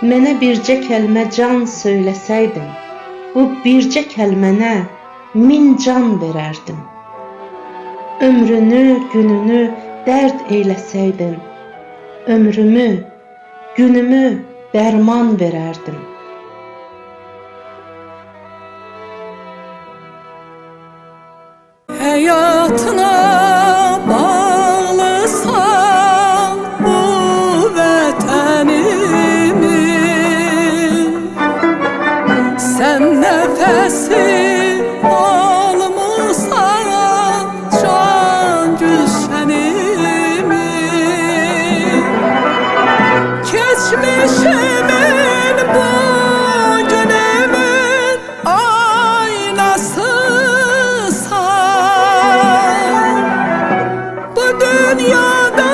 Mənə bircə kəlmə can söyləsəydin, bu bircə kəlmənə 1000 can verərdim. Ömrünü, gününü dərd eyləsəydin, ömrümü, günümü dərman verərdim. Həyatına bağlısan bu vətənimi, sən nəfəsi almısan can gülşənimi. Keçmişimin bugünümün aynasısan, bu dünyada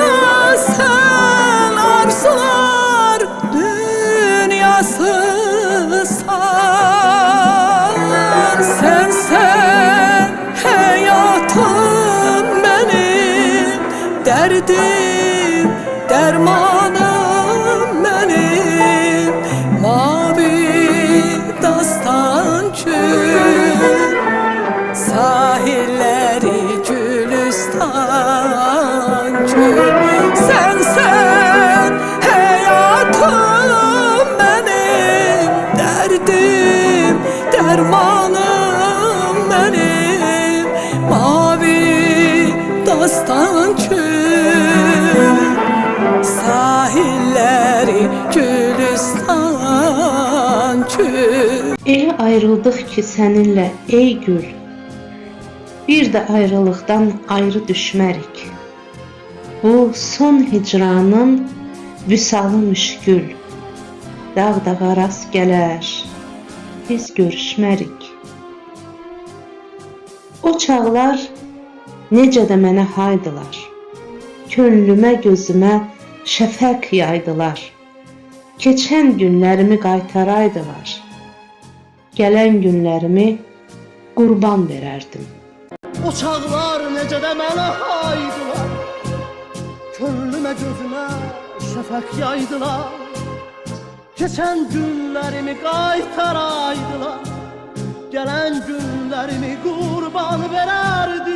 sen arzular dünyasısan. Sen hayatım benim, derdim dermanım benim, mavi dastan kül, sahilleri gülistan kül. Sen hayatım benim, derdim dermanım benim, mavi dastan kül, sahilleri gülistan kül. Elə ayrıldıq ki səninlə ey gül, bir də ayrılıqdan ayrı düşmərik. Bu son hicranın vüsalı müşkül, dağ-dağa rast gələr, biz görüşmərik. O çağlar necə də mənə haydılar, könlümə gözümə şəfəq yaydılar. Keçən günlərimi qaytaraydılar, gələn günlərimi qurban verərdim. O çağlar necə də mənə haydılar, könlümə gözümə şəfəq yaydılar. Keçən günlərimi qaytaraydılar, gələn günlərimi qurban verərdim.